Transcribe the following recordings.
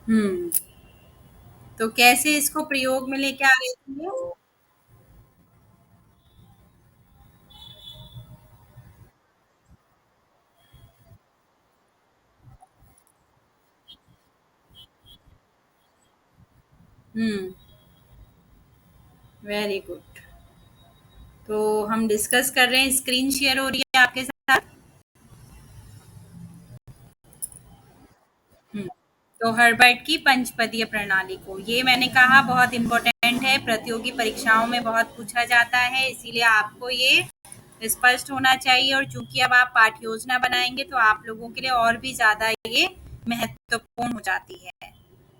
हुँ। तो कैसे इसको प्रयोग में लेके आ रही थी वो? हुँ, वेरी गुड। तो हम डिस्कस कर रहे हैं, स्क्रीन शेयर हो रही है आपके साथ? हुँ। तो हर्बर्ट की पंचपदीय प्रणाली को, ये मैंने कहा बहुत इम्पोर्टेंट है, प्रतियोगी परीक्षाओं में बहुत पूछा जाता है, इसीलिए आपको ये स्पष्ट होना चाहिए और चूँकि अब आप पाठ्य योजना बनाएँगे तो आप लोगों के लिए और भी ज़्यादा ये महत्वपूर्ण हो जाती है।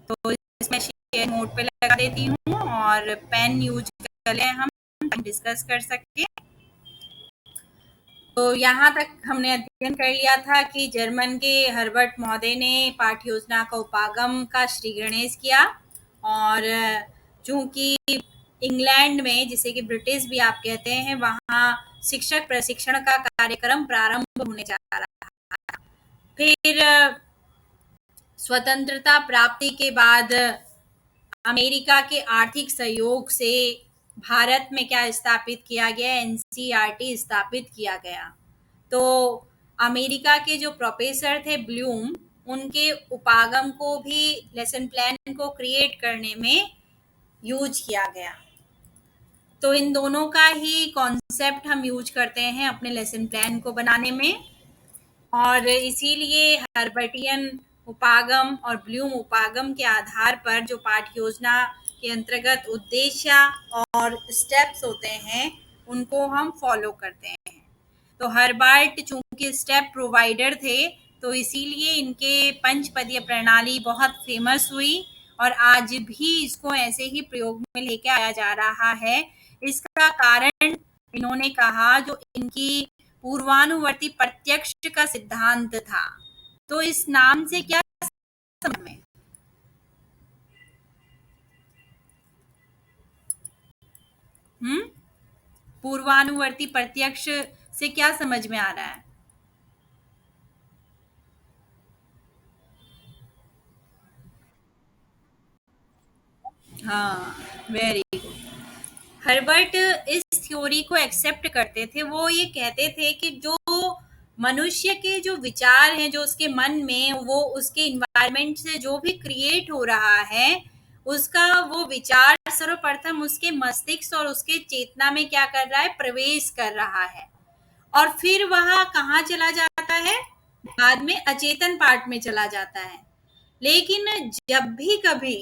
तो इसमें शेयर मोड पे लगा देती हूँ और पेन यूज़ कर लें हम डिस्कस कर सकें। तो यहाँ तक हमने अध्ययन कर लिया था कि जर्मन के हर्बर्ट महोदय ने पाठ्य योजना का उपागम का श्रीगणेश किया और चूंकि इंग्लैंड में, जिसे कि ब्रिटिश भी आप कहते हैं, वहाँ शिक्षक प्रशिक्षण का कार्यक्रम प्रारंभ होने जा रहा। फिर स्वतंत्रता प्राप्ति के बाद अमेरिका के आर्थिक सहयोग से भारत में क्या स्थापित किया गया, एनसीईआरटी स्थापित किया गया। तो अमेरिका के जो प्रोफेसर थे ब्लूम, उनके उपागम को भी लेसन प्लान को क्रिएट करने में यूज किया गया। तो इन दोनों का ही कॉन्सेप्ट हम यूज करते हैं अपने लेसन प्लान को बनाने में और इसीलिए हर्बर्टियन उपागम और ब्लूम उपागम के आधार पर जो पाठ्य योजना के अंतर्गत उद्देश्य और स्टेप्स होते हैं उनको हम फॉलो करते हैं। तो हर्बर्ट चूंकि स्टेप प्रोवाइडर थे तो इसीलिए इनके पंचपदीय प्रणाली बहुत फेमस हुई और आज भी इसको ऐसे ही प्रयोग में लेके आया जा रहा है। इसका कारण इन्होंने कहा जो इनकी पूर्वानुवर्ती प्रत्यक्ष का सिद्धांत था। तो इस नाम से क्या समझ में? हम्म, पूर्वानुवर्ती प्रत्यक्ष से क्या समझ में आ रहा है? हाँ, वेरी गुड। हर्बर्ट इस थ्योरी को एक्सेप्ट करते थे। वो ये कहते थे कि जो मनुष्य के जो विचार हैं, जो उसके मन में, वो उसके इन्वायरमेंट से जो भी क्रिएट हो रहा है, उसका वो विचार सर्वप्रथम उसके मस्तिष्क और उसके चेतना में क्या कर रहा है, प्रवेश कर रहा है और फिर वह कहाँ चला जाता है, बाद में अचेतन पार्ट में चला जाता है। लेकिन जब भी कभी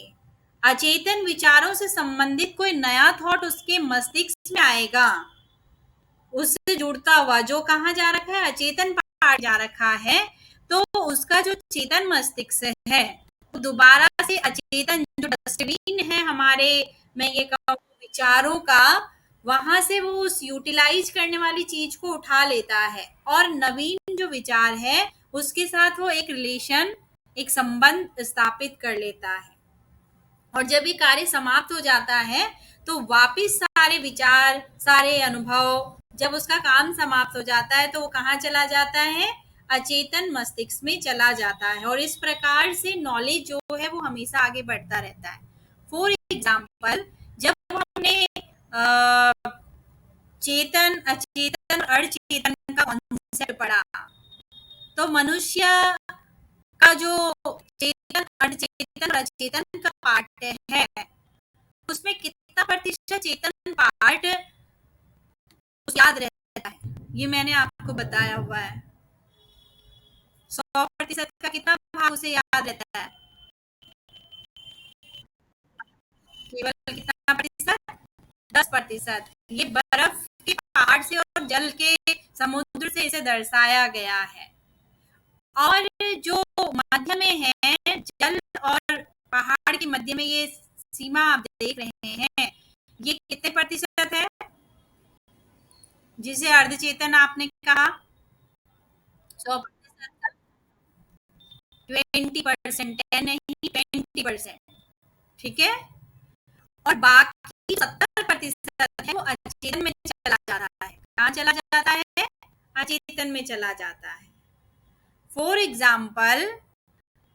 अचेतन विचारों से संबंधित कोई नया थॉट उसके मस्तिष्क में आएगा, उससे जुड़ता हुआ जो कहाँ जा रखा है, अचेतन पार्ट जा रखा है, तो उसका जो चेतन मस्तिष्क है वो दोबारा से अचेतन जो डस्टबिन है हमारे, मैं ये कहूँ विचारों का, वहां से वो उस यूटिलाइज करने वाली चीज को उठा लेता है और नवीन जो विचार है उसके साथ वो एक रिलेशन, एक संबंध स्थापित कर लेता है। और जब ये कार्य समाप्त हो जाता है तो वापिस सारे विचार, सारे अनुभव, जब उसका काम समाप्त हो जाता है तो वो कहाँ चला जाता है, अचेतन मस्तिष्क में चला जाता है और इस प्रकार से नॉलेज जो है वो हमेशा आगे बढ़ता रहता है। फॉर एग्जाम्पल, जब हमने चेतन, अचेतन, अचेतन का कॉन्सेप्ट पढ़ा, तो मनुष्य का जो चेतन, अचेतन, अचेतन का पार्ट है, उसमें कितना प्रतिशत चेतन पार्ट याद रहता है, ये मैंने आपको बताया हुआ है। 100% का कितना भाग उसे याद रहता है? केवल कितना प्रतिशत? 10%। ये बर्फ के पहाड़ से और जल के समुद्र से इसे दर्शाया गया है। और जो मध्य में है, जल और पहाड़ के मध्य में ये सीमा आप देख रहे हैं, ये कितने प्रतिशत है जिसे अर्धचेतन आपने कहा? 100%। 20%, 10 नहीं, 20%। ठीक है, और बाकी 70% है वो अचेतन में चला जा रहा है। कहाँ चला जाता है? अचेतन में चला जाता है। फॉर एग्जाम्पल,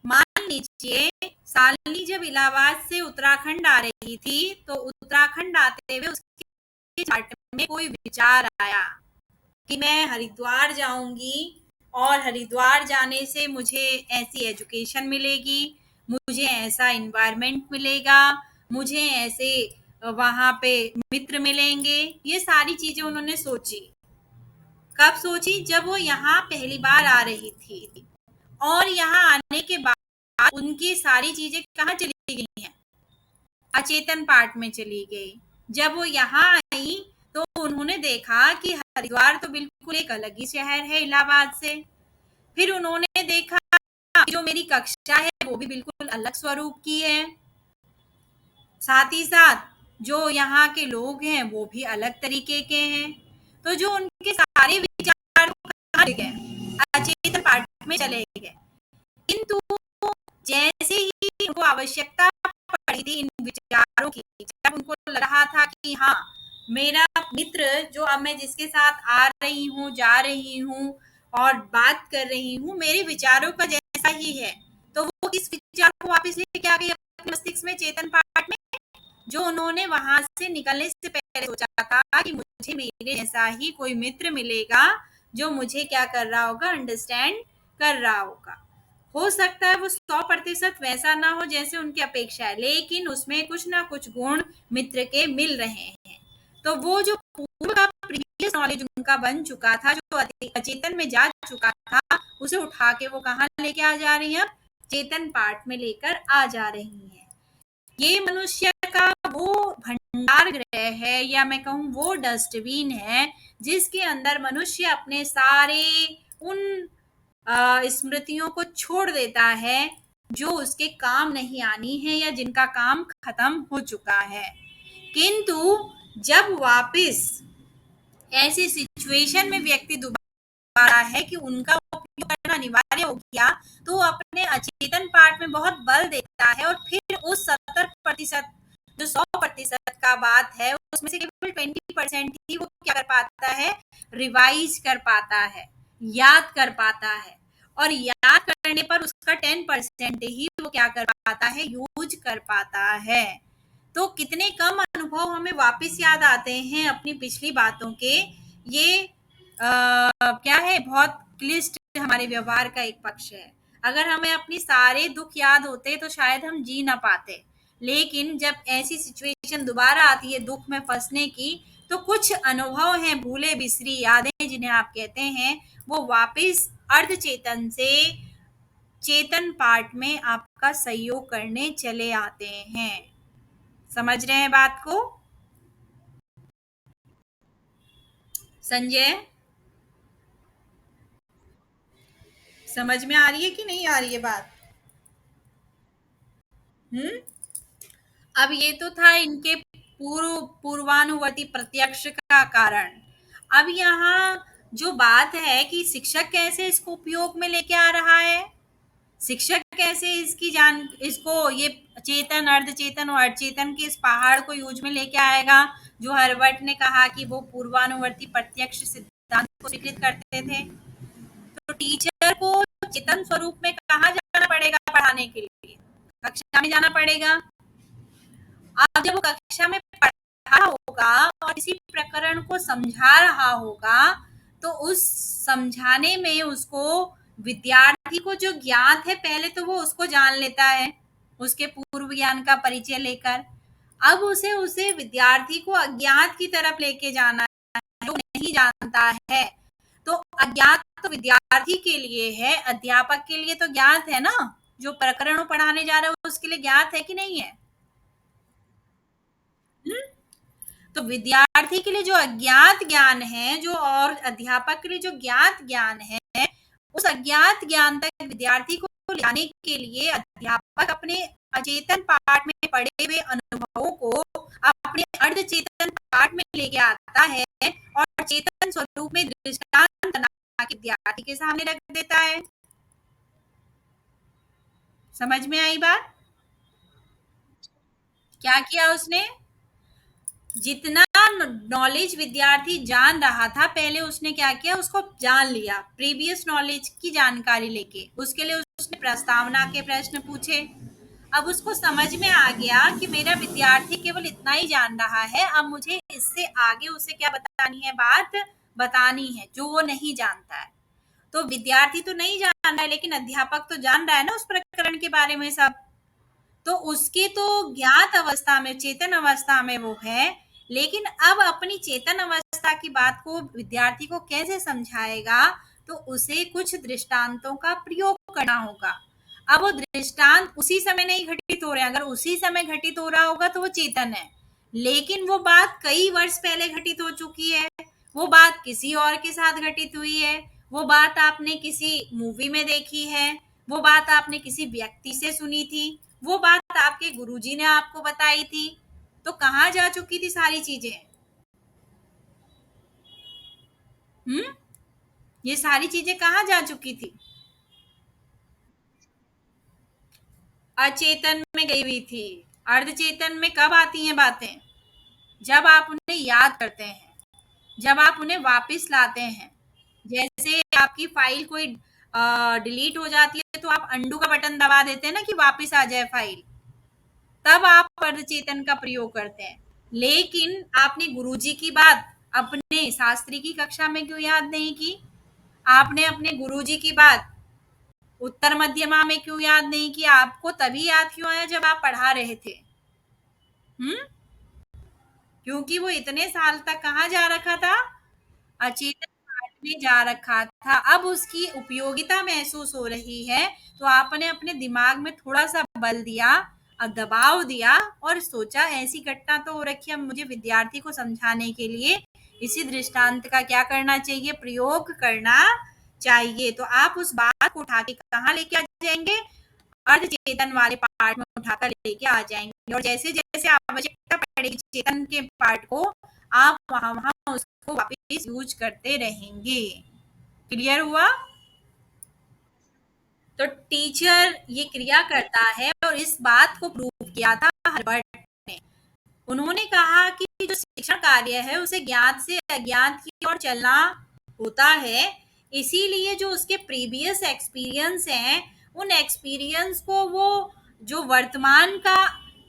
मान लीजिए, शालिनी जब इलाहाबाद से उत्तराखंड आ रही थी, तो उत्तराखंड आते हुए उसके चार्ट में कोई विचार आया कि मैं हरिद्वार जाऊंगी और हरिद्वार जाने से मुझे ऐसी एजुकेशन मिलेगी, मुझे ऐसा इन्वायरमेंट मिलेगा, मुझे ऐसे वहाँ पे मित्र मिलेंगे। ये सारी चीजें उन्होंने सोची। कब सोची? जब वो यहाँ पहली बार आ रही थी। और यहाँ आने के बाद उनकी सारी चीजें कहाँ चली गई हैं? अचेतन पार्ट में चली गई। जब वो यहाँ आई तो उन्होंने देखा कि हरिद्वार तो बिल्कुल एक अलग ही शहर है इलाहाबाद से। फिर उन्होंने देखा कि जो मेरी कक्षा है वो भी बिल्कुल अलग स्वरूप की है, साथ ही साथ जो यहाँ के लोग हैं वो भी अलग तरीके के हैं। तो जो उनके सारे विचार कहाँ चले गए? अचेतन पार्ट में चले गए। किंतु जैसे ही उनको आवश्यकता पड़ी थी इन विचारों की, जब उनको लग रहा था कि हाँ, मेरा मित्र जो अब मैं जिसके साथ आ रही हूँ, जा रही हूँ और बात कर रही हूँ, मेरे विचारों का जैसा ही है, तो वो किस विचार को वापस लेके आ गई अपने मस्तिष्क में, चेतन पार्ट में, जो उन्होंने वहां से निकलने से पहले सोचा था कि मुझे मेरे जैसा ही कोई मित्र मिलेगा जो मुझे क्या कर रहा होगा, अंडरस्टैंड कर रहा होगा। हो सकता है वो 100% वैसा ना हो जैसे उनकी अपेक्षा है, लेकिन उसमें कुछ ना कुछ गुण मित्र के मिल रहे हैं। तो वो जो पूर्व का प्रीवियस नॉलेज उनका बन चुका था, जो अचेतन में जा चुका था, उसे उठा के वो कहाँ लेके आ जा रही है? चेतन पार्ट में लेकर आ जा रही है। ये मनुष्य का वो भंडार गृह है, या मैं कहूँ वो डस्टबिन है, जिसके अंदर मनुष्य अपने सारे उन स्मृतियों को छोड़ देता है जो उसके काम नहीं आनी है या जिनका काम खत्म हो चुका है। किंतु जब वापस ऐसी सिचुएशन में व्यक्ति दोबारा है कि उनका उपयोग करना अनिवार्य हो गया, तो वो अपने अचेतन पार्ट में बहुत बल देता है और फिर उस 70% जो 100% का बात है, उसमें से केवल 20% ही वो क्या कर पाता है? रिवाइज कर पाता है, याद कर पाता है। और याद करने पर उसका 10% ही वो क्या कर पाता है? यूज कर पाता है। तो कितने कम अनुभव हमें वापस याद आते हैं अपनी पिछली बातों के। ये क्या है, बहुत क्लिष्ट हमारे व्यवहार का एक पक्ष है। अगर हमें अपनी सारे दुख याद होते तो शायद हम जी ना पाते, लेकिन जब ऐसी सिचुएशन दोबारा आती है दुख में फंसने की, तो कुछ अनुभव हैं, भूले बिसरी यादें जिन्हें आप कहते हैं, वो वापस अर्ध चेतन से चेतन पार्ट में आपका सहयोग करने चले आते हैं। समझ रहे हैं बात को संजय? समझ में आ रही है कि नहीं आ रही है बात? हम्म। अब ये तो था इनके पूर्वानुवर्ती प्रत्यक्ष का कारण। अब यहाँ जो बात है कि शिक्षक कैसे इसको उपयोग में लेके आ रहा है, शिक्षक कैसे इसको ये चेतन, अर्धचेतन और अचेतन के इस पहाड़ को यूज में लेके आएगा, जो हर्बर्ट ने कहा कि वो पूर्वानुवर्ती प्रत्यक्ष सिद्धांत को स्वीकृत करते थे। तो टीचर को चेतन स्वरूप में कहाँ जाना पड़ेगा पढ़ाने के लिए? कक्षा में जाना पड़ेगा। अब जब वो कक्षा में पढ़ा रहा होगा और किसी प्रकरण को समझा रहा होगा, तो उस समझाने में उसको विद्यार्थी को जो ज्ञात है, पहले तो वो उसको जान लेता है, उसके पूर्व ज्ञान का परिचय लेकर। अब उसे उसे विद्यार्थी को अज्ञात की तरफ लेके जाना है, जो नहीं जानता है। तो अज्ञात तो विद्यार्थी के लिए है, अध्यापक के लिए तो ज्ञात है ना। जो प्रकरण पढ़ाने जा रहे हो उसके लिए ज्ञात है कि नहीं है? हुँ? तो विद्यार्थी के लिए जो अज्ञात ज्ञान है, जो और अध्यापक के लिए जो ज्ञात ज्ञान है, उस अज्ञात ज्ञान तक विद्यार्थी को ले जाने के लिए अध्यापक अपने अचेतन पार्ट में पड़े हुए अनुभवों को अपने अर्धचेतन पार्ट में लेके आता है और चेतन स्वरूप में दृष्टांत बना के विद्यार्थी के सामने रख देता है। समझ में आई बात? क्या किया उसने? जितना नॉलेज विद्यार्थी जान रहा था, पहले उसने क्या किया, उसको जान लिया, प्रीवियस नॉलेज की जानकारी लेके उसके लिए उसने प्रस्तावना के प्रश्न पूछे। अब उसको समझ में आ गया कि मेरा विद्यार्थी केवल इतना ही जान रहा है, अब मुझे इससे आगे उसे क्या बतानी है, बात बतानी है जो वो नहीं जानता है। तो विद्यार्थी तो नहीं जान रहा है, लेकिन अध्यापक तो जान रहा है ना उस प्रकरण के बारे में सब। तो उसके तो ज्ञात अवस्था में, चेतन अवस्था में वो है, लेकिन अब अपनी चेतन अवस्था की बात को विद्यार्थी को कैसे समझाएगा? तो उसे कुछ दृष्टांतों का प्रयोग करना होगा। अब वो दृष्टांत उसी समय नहीं घटित हो रहे हैं, अगर उसी समय घटित हो रहा होगा तो वो चेतन है, लेकिन वो बात कई वर्ष पहले घटित हो चुकी है, वो बात किसी और के साथ घटित हुई है, वो बात आपने किसी मूवी में देखी है, वो बात आपने किसी व्यक्ति से सुनी थी, वो बात आपके गुरुजी ने आपको बताई थी। तो कहाँ जा चुकी थी सारी चीजें? हम्म, ये सारी चीजें कहाँ जा चुकी थी? अचेतन में गई हुई थी। अर्धचेतन में कब आती हैं बातें? जब आप उन्हें याद करते हैं, जब आप उन्हें वापस लाते हैं। जैसे आपकी फाइल कोई डिलीट हो जाती है तो आप अंडू का बटन दबा देते हैं ना कि वापस आ जाए फाइल, तब आप परिचेतन का प्रयोग करते हैं। लेकिन आपने गुरुजी की बात अपने शास्त्री की कक्षा में क्यों याद नहीं की? आपने अपने गुरुजी की बात उत्तर मध्यमा में क्यों याद नहीं की? आपको तभी याद क्यों आया जब आप पढ़ा रहे थे? हम्म, क्योंकि वो इतने साल तक कहाँ जा रखा था? अचेतन पार्ट में जा रखा था। अब उसकी उपयोगिता महसूस हो रही है, तो आपने अपने दिमाग में थोड़ा सा बल दिया और दबाव दिया और सोचा ऐसी घटना तो हो रखी है, मुझे विद्यार्थी को समझाने के लिए इसी दृष्टांत का क्या करना चाहिए, प्रयोग करना चाहिए। तो आप उस बात को उठा के कहाँ लेके आ जाएंगे? अर्ध चेतन वाले पार्ट में उठाकर लेके आ जाएंगे, और जैसे जैसे आवश्यकता पड़ेगी चेतन के पार्ट को, आप वहां वहां उसको वापस यूज करते रहेंगे। क्लियर हुआ? तो टीचर ये क्रिया करता है, और इस बात को प्रूव किया था हर्बर्ट ने। उन्होंने कहा कि जो शिक्षण कार्य है उसे ज्ञात से अज्ञात की ओर चलना होता है, इसीलिए जो उसके प्रीवियस एक्सपीरियंस हैं, उन एक्सपीरियंस को वो जो वर्तमान का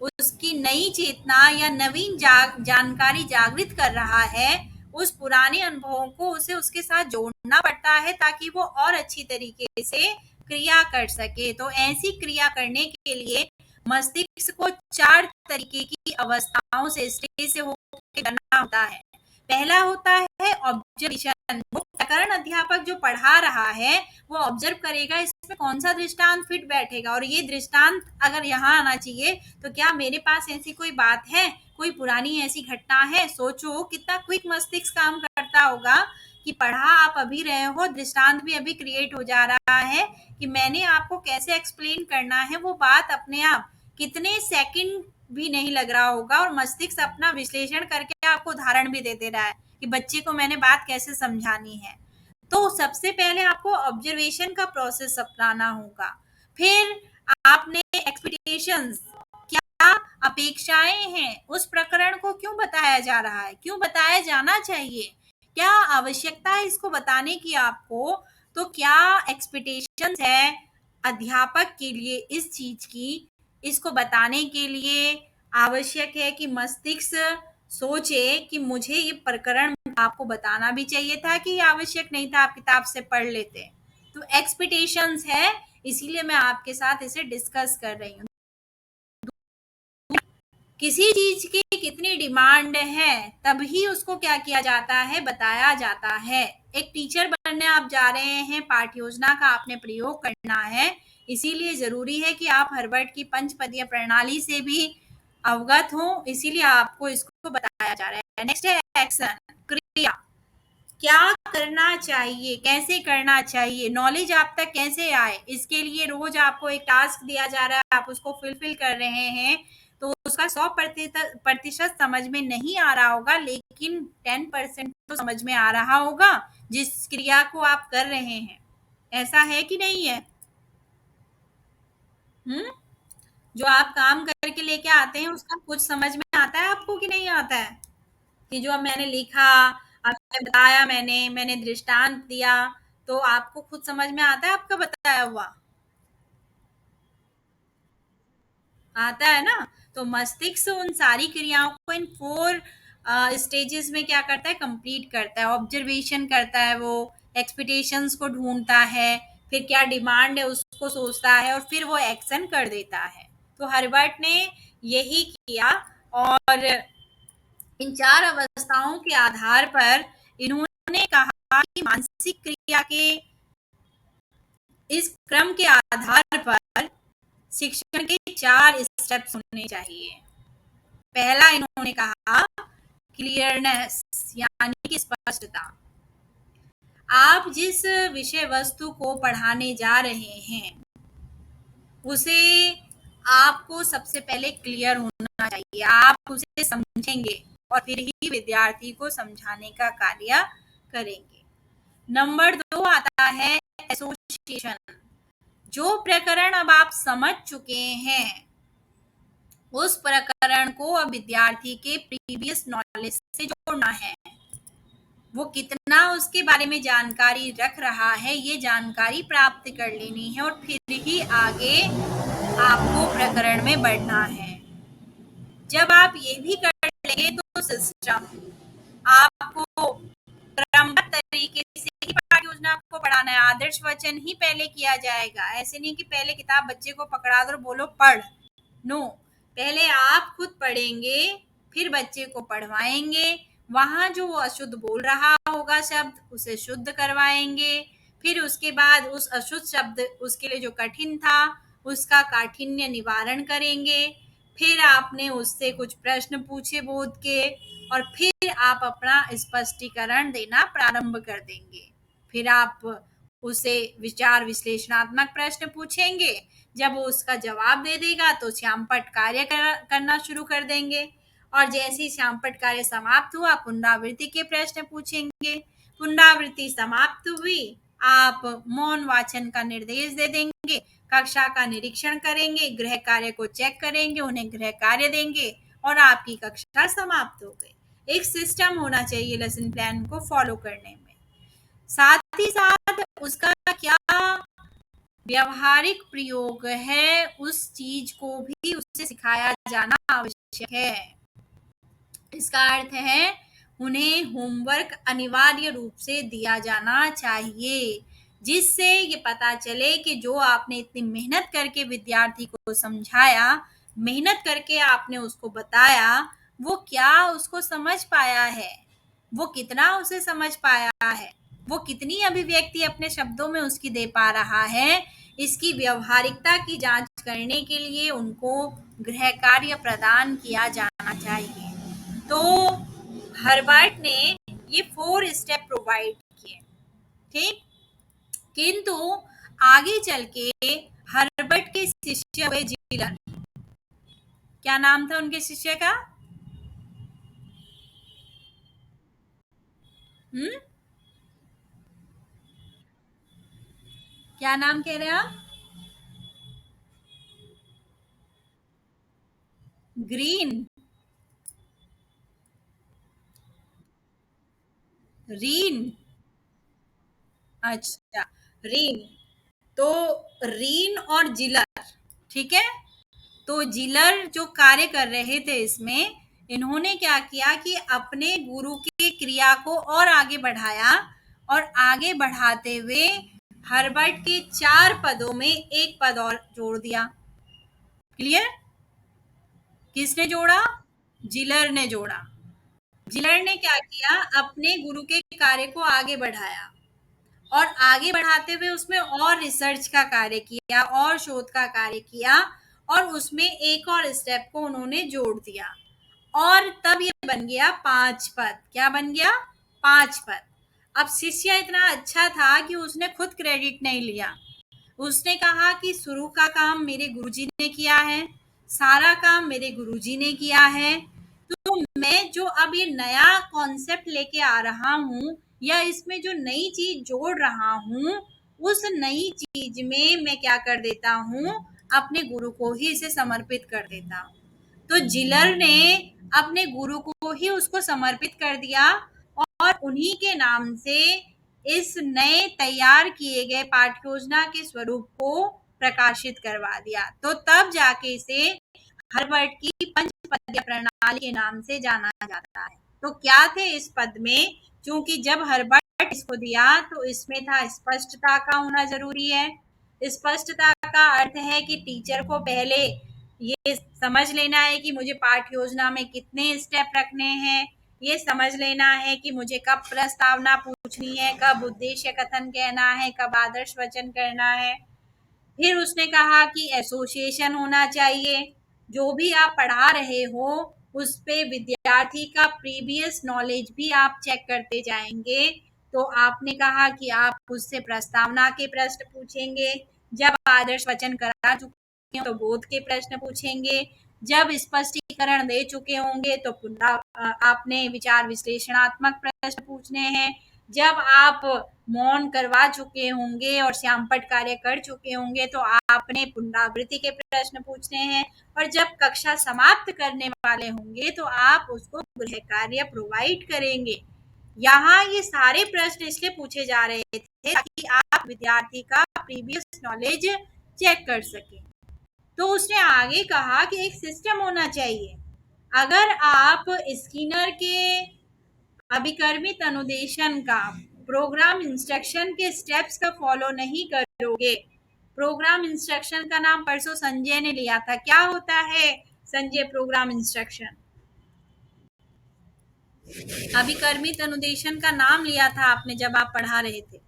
उसकी नई चेतना या नवीन जानकारी जागृत कर रहा है, उस पुराने अनुभवों को उसे उसके साथ जोड़ना पड़ता है ताकि वो और अच्छी तरीके से क्रिया कर सके। तो ऐसी क्रिया करने के लिए मस्तिष्क को 4 तरीके की अवस्थाओं से, स्टेज से होकर करना होता है। पहला होता है ऑब्जर्वेशन। वो प्रकरण अध्यापक जो पढ़ा रहा है वो ऑब्जर्व करेगा इसमें कौन सा दृष्टांत फिट बैठेगा, और ये दृष्टांत अगर यहाँ आना चाहिए तो क्या मेरे पास ऐसी कोई बात है, कोई पुरानी ऐसी घटना है? सोचो कितना क्विक मस्तिष्क काम करता होगा कि पढ़ा आप अभी रहे हो, दृष्टांत भी अभी क्रिएट हो जा रहा है कि मैंने आपको कैसे एक्सप्लेन करना है, वो बात अपने आप कितने सेकंड भी नहीं लग रहा होगा, और मस्तिष्क अपना विश्लेषण करके आपको उदाहरण भी दे दे रहा है कि बच्चे को मैंने बात कैसे समझानी है। तो सबसे पहले आपको ऑब्जर्वेशन का प्रोसेस अपनाना होगा। फिर आपने एक्सपेक्टेशंस, क्या अपेक्षाएं हैं, उस प्रकरण को क्यों बताया जा रहा है, क्यों बताया जाना चाहिए, क्या आवश्यकता है इसको बताने की आपको, तो क्या एक्सपेक्टेशंस है अध्यापक के लिए इस चीज की, इसको बताने के लिए आवश्यक है कि मस्तिष्क सोचे कि मुझे ये प्रकरण आपको बताना भी चाहिए था कि ये आवश्यक नहीं था, आप किताब से पढ़ लेते। तो एक्सपेक्टेशंस है, इसीलिए मैं आपके साथ इसे डिस्कस कर रही हूँ। किसी चीज की कितनी डिमांड है तभी उसको क्या किया जाता है, बताया जाता है। एक टीचर बनने आप जा रहे हैं, पाठ्य योजना का आपने प्रयोग करना है, इसीलिए जरूरी है कि आप हर्बर्ट की पंचपदीय प्रणाली से भी अवगत हो, इसीलिए आपको इसको बताया जा रहा है। नेक्स्ट है एक्शन, क्रिया। क्या करना चाहिए, कैसे करना चाहिए, नॉलेज आप तक कैसे आए, इसके लिए रोज आपको एक टास्क दिया जा रहा है, आप उसको फिल कर रहे हैं, तो उसका 100% समझ में नहीं आ रहा होगा, लेकिन 10% तो समझ में आ रहा होगा जिस क्रिया को आप कर रहे हैं। ऐसा है कि नहीं है? हम्म, जो आप काम करके लेके आते हैं उसका कुछ समझ में आता है आपको कि नहीं आता है? कि जो अब मैंने लिखा, आपने बताया, मैंने दृष्टांत दिया, तो आपको खुद समझ में आता है आपका बताया हुआ? आता है ना? तो मस्तिष्क उन सारी क्रियाओं को इन 4 स्टेजेस में क्या करता है, कंप्लीट करता है। ऑब्जर्वेशन करता है, वो एक्सपेक्टेशंस को ढूँढता है, फिर क्या डिमांड है उसको सोचता है और फिर वो एक्शन कर देता है। तो हर्बर्ट ने यही किया और इन 4 अवस्थाओं के आधार पर इन्होंने कहा कि मानसिक क्रिया के इस क्रम के आधार पर शिक्षण के 4 स्टेप्स होने चाहिए। पहला इन्होंने कहा क्लियरनेस, यानी कि स्पष्टता। आप जिस विषय वस्तु को पढ़ाने जा रहे हैं उसे आपको सबसे पहले क्लियर होना चाहिए। आप उसे समझेंगे और फिर ही विद्यार्थी को समझाने का कार्य करेंगे। नंबर 2 आता है एसोसिएशन। जो प्रकरण अब आप समझ चुके हैं उस प्रकरण को अब विद्यार्थी के प्रीवियस नॉलेज से जोड़ना है। वो कितना उसके बारे में जानकारी रख रहा है ये जानकारी प्राप्त कर लेनी है और फिर ही आगे आपको प्रकरण में बढ़ना है। जब आप ये भी कर लेंगे तो सिस्टम आपको क्रमबद्ध तरीके से ही पाठ्य योजना को पढ़ाना है। आदर्श वचन ही पहले किया जाएगा। ऐसे नहीं कि पहले किताब बच्चे को पकड़ा दो और बोलो पढ़। नो, पहले आप खुद पढ़ेंगे, फिर बच्चे को पढ़वाएंगे। वहां जो वो अशुद्ध बोल रहा होगा शब्द उसे शुद्ध करवाएंगे। फिर उसके बाद उस अशुद्ध शब्द उसके लिए जो कठिन था उसका काठिन्य निवारण करेंगे। फिर आपने उससे कुछ प्रश्न पूछे बोध के और फिर आप अपना स्पष्टीकरण देना प्रारंभ कर देंगे। फिर आप उसे विचार विश्लेषणात्मक प्रश्न पूछेंगे। जब वो उसका जवाब दे देगा तो श्यामपट्ट कार्य करना शुरू कर देंगे और जैसे ही श्यामपट्ट कार्य समाप्त हुआ पुनरावृत्ति के प्रश्न पूछेंगे। पुनरावृत्ति समाप्त हुई, आप मौन वाचन का निर्देश दे देंगे, कक्षा का निरीक्षण करेंगे, गृह कार्य को चेक करेंगे, उन्हें गृह कार्य देंगे और आपकी कक्षा समाप्त हो गई। एक सिस्टम होना चाहिए लेसन प्लान को फॉलो करने में। साथ ही साथ उसका क्या व्यावहारिक प्रयोग है उस चीज को भी उससे सिखाया जाना आवश्यक है। इसका अर्थ है उन्हें होमवर्क अनिवार्य रूप से दिया जाना चाहिए जिससे ये पता चले कि जो आपने इतनी मेहनत करके विद्यार्थी को समझाया, मेहनत करके आपने उसको बताया, वो क्या उसको समझ पाया है, वो कितना उसे समझ पाया है, वो कितनी अभिव्यक्ति अपने शब्दों में उसकी दे पा रहा है। इसकी व्यवहारिकता की जांच करने के लिए उनको गृह कार्य प्रदान किया जाना चाहिए। तो हर्बर्ट ने ये 4 स्टेप प्रोवाइड किए, ठीक। किंतु आगे चल के हर्बर्ट के शिष्य हुए जिलर। क्या नाम था उनके शिष्य का? हम्म, क्या नाम कह रहे हैं आप? ग्रीन, रीन, अच्छा, रीन। तो रीन और जिलर, ठीक है। तो जिलर जो कार्य कर रहे थे इसमें, इन्होंने क्या किया कि अपने गुरु की क्रिया को और आगे बढ़ाया और आगे बढ़ाते हुए हर्बर्ट के 4 पदों में एक पद और जोड़ दिया। क्लियर? किसने जोड़ा? जिलर ने जोड़ा। जिलर ने क्या किया, अपने गुरु के कार्य को आगे बढ़ाया और आगे बढ़ाते हुए उसमें और रिसर्च का कार्य किया और शोध का कार्य किया और उसमें एक और स्टेप को उन्होंने जोड़ दिया और तब ये बन गया 5 पद। क्या बन गया? 5 पद। अब शिष्य इतना अच्छा था कि उसने खुद क्रेडिट नहीं लिया। उसने कहा कि शुरू का काम मेरे गुरुजी ने किया है, सारा काम मेरे गुरुजी ने किया है, तो मैं जो अब ये नया कॉन्सेप्ट लेके आ रहा हूँ या इसमें जो नई चीज जोड़ रहा हूँ उस नई चीज में मैं क्या कर देता हूँ, अपने गुरु को ही इसे समर्पित कर देता हूँ। तो जिलर ने अपने गुरु को ही उसको समर्पित कर दिया और उन्हीं के नाम से इस नए तैयार किए गए पाठ्य योजना के स्वरूप को प्रकाशित करवा दिया। तो तब जाके इसे हर्बर्ट की पंचपदीय प्रणाली के नाम से जाना जाता है। तो क्या थे इस पद में? क्योंकि जब हर्बर्ट इसको दिया तो इसमें था स्पष्टता का होना जरूरी है। स्पष्टता का अर्थ है कि टीचर को पहले ये समझ लेना है कि मुझे पाठ योजना में कितने स्टेप रखने हैं, ये समझ लेना है कि मुझे कब प्रस्तावना पूछनी है, कब उद्देश्य कथन कहना है, कब आदर्श वचन करना है। फिर उसने कहा कि एसोसिएशन होना चाहिए। जो भी आप पढ़ा रहे हो उस पे विद्यार्थी का प्रीवियस नॉलेज भी आप चेक करते जाएंगे। तो आपने कहा कि आप उससे प्रस्तावना के प्रश्न पूछेंगे, जब आदर्श वचन करा चुके हो तो बोध के प्रश्न पूछेंगे, जब स्पष्टीकरण दे चुके होंगे तो आपने विचार विश्लेषणात्मक प्रश्न पूछने हैं, जब आप मौन करवा चुके होंगे और श्यामपट्ट कार्य कर चुके होंगे तो आपने पुनरावृत्ति के प्रश्न पूछने हैं, और जब कक्षा समाप्त करने वाले होंगे तो आप उसको गृह कार्य प्रोवाइड करेंगे। यहाँ ये सारे प्रश्न इसलिए पूछे जा रहे थे ताकि आप विद्यार्थी का प्रीवियस नॉलेज चेक कर सके। तो उसने आगे कहा कि एक सिस्टम होना चाहिए। अगर आप स्किनर के अभिकर्मित अनुदेशन का, प्रोग्राम इंस्ट्रक्शन के स्टेप्स का फॉलो नहीं करोगे। प्रोग्राम इंस्ट्रक्शन का नाम परसों संजय ने लिया था। क्या होता है संजय प्रोग्राम इंस्ट्रक्शन? अभिकर्मित अनुदेशन का नाम लिया था आपने जब आप पढ़ा रहे थे।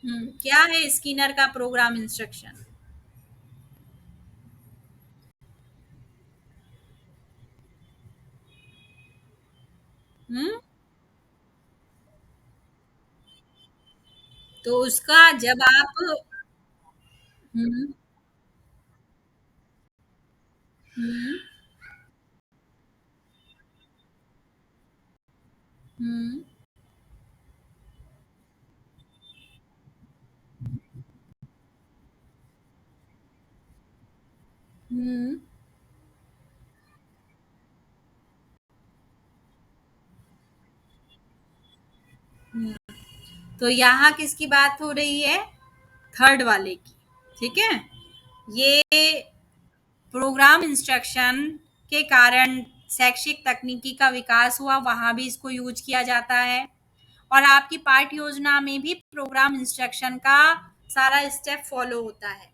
क्या है स्किनर का प्रोग्राम इंस्ट्रक्शन? हम्म तो उसका जब आप हम्म हम्म हम्म हम्म हम्म। तो यहाँ किसकी बात हो रही है? थर्ड वाले की। ठीक है। ये प्रोग्राम इंस्ट्रक्शन के कारण शैक्षिक तकनीकी का विकास हुआ, वहाँ भी इसको यूज किया जाता है। और आपकी पाठ्य योजना में भी प्रोग्राम इंस्ट्रक्शन का सारा स्टेप फॉलो होता है।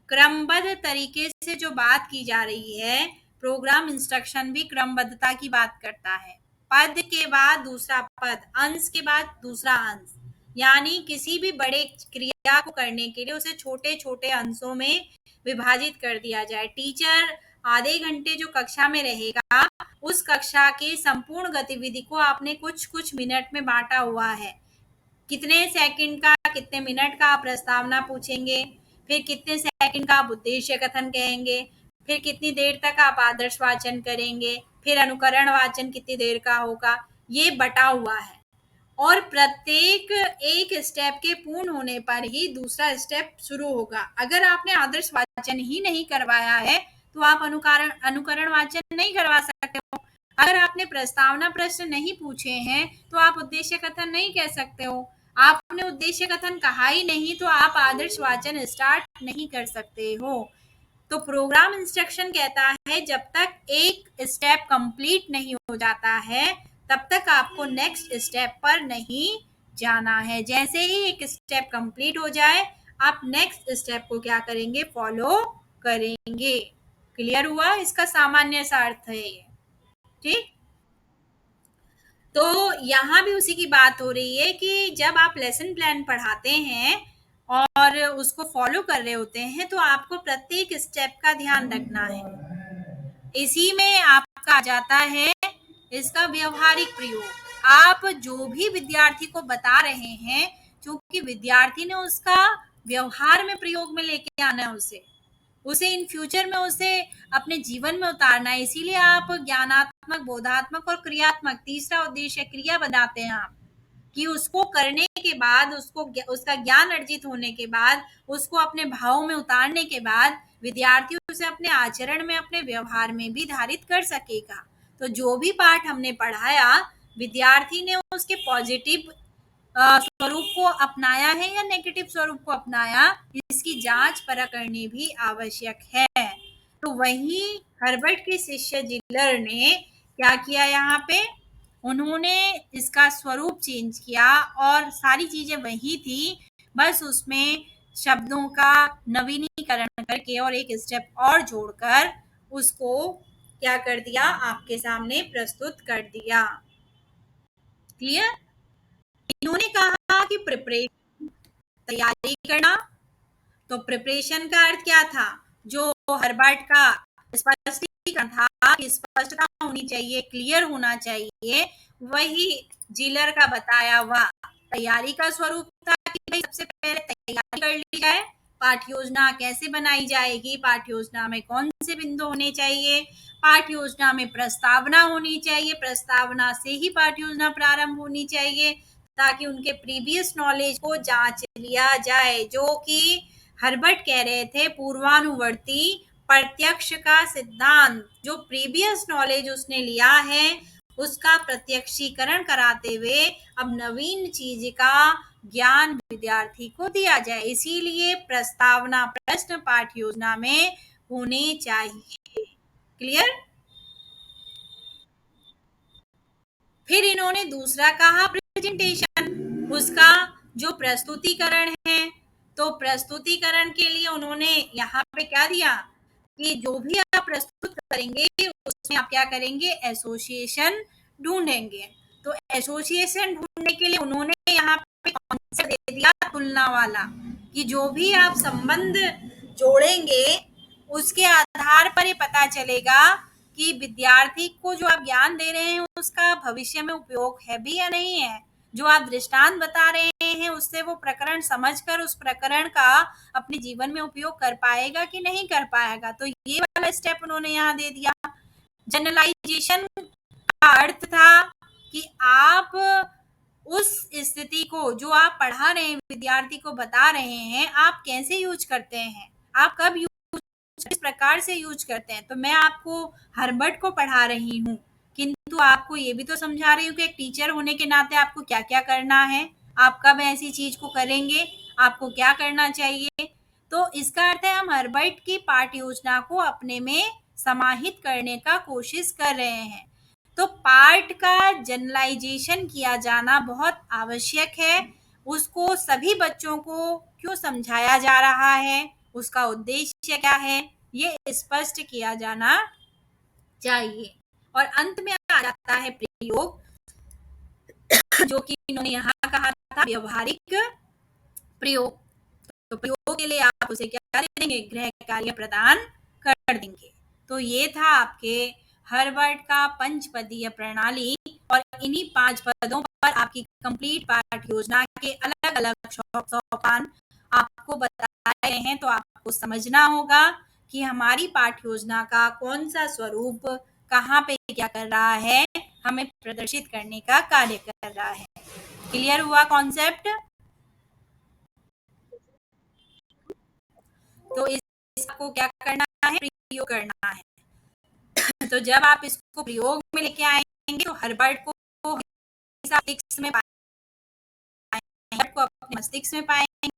क्रमबद्ध तरीके से जो बात की जा रही है, प्रोग्राम इंस्ट्रक्शन भी क्रमबद्धता की बात करता है। पद के बाद दूसरा पद, अंश के बाद दूसरा अंश, यानी किसी भी बड़े क्रिया को करने के लिए उसे छोटे छोटे अंशों में विभाजित कर दिया जाए। टीचर आधे घंटे जो कक्षा में रहेगा, उस कक्षा की संपूर्ण गतिविधि को आपने कुछ कुछ मिनट में बांटा हुआ है। कितने सेकंड का, कितने मिनट का आप प्रस्तावना पूछेंगे, फिर कितने सेकंड का आप उद्देश्य कथन कहेंगे, फिर कितनी देर तक आप आदर्श वाचन करेंगे, फिर अनुकरण वाचन कितनी देर का होगा, ये बटा हुआ है। और प्रत्येक एक स्टेप के पूर्ण होने पर ही दूसरा स्टेप शुरू होगा। अगर आपने आदर्श वाचन ही नहीं करवाया है तो आप अनुकरण अनुकरण वाचन नहीं करवा सकते हो। अगर आपने प्रस्तावना प्रश्न नहीं पूछे हैं तो आप उद्देश्य कथन नहीं कह सकते हो। आपने उद्देश्य कथन कहा ही नहीं तो आप आदर्श वाचन स्टार्ट नहीं कर सकते हो। तो प्रोग्राम इंस्ट्रक्शन कहता है जब तक एक स्टेप कंप्लीट नहीं हो जाता है तब तक आपको नेक्स्ट स्टेप पर नहीं जाना है। जैसे ही एक स्टेप कंप्लीट हो जाए आप नेक्स्ट स्टेप को क्या करेंगे? फॉलो करेंगे। क्लियर हुआ? इसका सामान्य सा अर्थ है ये। ठीक। तो यहाँ भी उसी की बात हो रही है कि जब आप लेसन प्लान पढ़ाते हैं और उसको फॉलो कर रहे होते हैं तो आपको प्रत्येक स्टेप का ध्यान रखना है। इसी में आपका आ जाता है इसका व्यवहारिक प्रयोग। आप जो भी विद्यार्थी को बता रहे हैं, क्योंकि विद्यार्थी ने उसका व्यवहार में प्रयोग में लेके आना है, उसे इन फ्यूचर में उसे अपने जीवन में उतारना है। इसीलिए आप ज्ञानात्मक, बोधात्मक और क्रियात्मक, तीसरा उद्देश्य क्रिया बनाते हैं आप, कि उसको करने के बाद, उसको उसका ज्ञान अर्जित होने के बाद, उसको अपने भाव में उतारने के बाद विद्यार्थी उसे अपने आचरण में, अपने व्यवहार में भी धारित कर सकेगा। तो जो भी पाठ हमने पढ़ाया, विद्यार्थी ने उसके पॉजिटिव स्वरूप को अपनाया है या नेगेटिव स्वरूप को अपनाया, इसकी जांच परख करनी भी आवश्यक है। वहीं हर्बर्ट के शिष्य जिलर ने क्या किया यहाँ पे, उन्होंने इसका स्वरूप चेंज किया और सारी चीजें वही थी, बस उसमें शब्दों का नवीनीकरण करके और एक स्टेप और जोड़कर उसको क्या कर दिया, आपके सामने प्रस्तुत कर दिया। क्लियर? इन्होंने कहा कि प्रिपरेशन, तैयारी करना। तो प्रिपरेशन का अर्थ क्या था, जो हर्बर्ट का स्पष्टीकरण था कि स्पष्टता होनी चाहिए, क्लियर होना चाहिए, वही जिलर का बताया हुआ तैयारी का स्वरूप था कि भाई सबसे पहले तैयारी कर ली जाए, पाठ्य योजना कैसे बनाई जाएगी, पाठ्य योजना में कौन से बिंदु होने चाहिए, पाठ्य योजना में प्रस्तावना होनी चाहिए, प्रस्तावना से ही पाठ्य योजना प्रारंभ होनी चाहिए, ताकि उनके प्रीवियस नॉलेज को जांच लिया जाए, जो कि हर्बर्ट कह रहे थे पूर्वानुवर्ती प्रत्यक्ष का सिद्धांत, जो प्रीवियस नॉलेज उसने लिया है उसका प्रत्यक्षीकरण कराते हुए अब नवीन चीज का ज्ञान विद्यार्थी को दिया जाए, इसीलिए प्रस्तावना प्रश्न पाठ्य योजना में होने चाहिए। क्लियर? फिर इन्होंने दूसरा कहा प्रेजेंटेशन, उसका जो प्रस्तुतिकरण है, तो प्रस्तुतिकरण के लिए उन्होंने यहाँ पे क्या दिया कि जो भी आप प्रस्तुत करेंगे उसमें आप क्या करेंगे, एसोसिएशन ढूंढेंगे। तो एसोसिएशन ढूंढने के लिए उन्होंने यहाँ पे कॉन्सेप्ट दे दिया तुलना वाला, कि जो भी आप संबंध जोड़ेंगे उसके आधार पर ये पता चलेगा कि विद्यार्थी को जो आप ज्ञान दे रहे हैं उसका भविष्य में उपयोग है भी या नहीं है, जो आप दृष्टांत बता रहे हैं उससे वो प्रकरण समझकर उस प्रकरण का अपने जीवन में उपयोग कर पाएगा कि नहीं कर पाएगा। तो ये वाला स्टेप उन्होंने यहाँ दे दिया। जनरलाइजेशन का अर्थ था कि आप उस स्थिति को जो आप पढ़ा रहे हैं, विद्यार्थी को बता रहे हैं, आप कैसे यूज करते हैं, आप कब इस प्रकार से यूज करते हैं। तो मैं आपको हर्बर्ट को पढ़ा रही हूँ, किंतु आपको ये भी तो समझा रही हूँ कि एक टीचर होने के नाते आपको क्या क्या करना है, आप कब ऐसी चीज को करेंगे, आपको क्या करना चाहिए। तो इसका अर्थ है हम हर्बर्ट की पाठ्य योजना को अपने में समाहित करने का कोशिश कर रहे हैं। तो पार्ट का जनरलाइजेशन किया जाना बहुत आवश्यक है, उसको सभी बच्चों को क्यों समझाया जा रहा है, उसका उद्देश्य क्या है, ये स्पष्ट किया जाना चाहिए। और अंत में आ जाता है प्रयोग, जो कि इन्होंने यहाँ कहा था व्यवहारिक प्रयोग। तो प्रयोग के लिए आप उसे क्या दे देंगे, गृह कार्य प्रदान कर देंगे। तो ये था आपके हर्बर्ट का पंचपदीय प्रणाली, और इन्हीं 5 पदों पर आपकी कंप्लीट पाठ योजना के अलग अलग सोपान आपको बताए गए हैं। तो आपको समझना होगा कि हमारी पाठ योजना का कौन सा स्वरूप कहाँ पे क्या कर रहा है, हमें प्रदर्शित करने का कार्य कर रहा है। क्लियर हुआ कॉन्सेप्ट? तो इसको क्या करना है, प्रयोग करना है। तो जब आप इसको प्रयोग में लेके आएंगे तो हर्बर्ट को मस्तिष्क में पाएंगे, को अपने मस्तिष्क में पाएंगे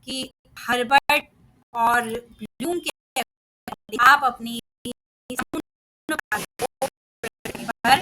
कि हर्बर्ट और ब्लूम के आप अपनी पर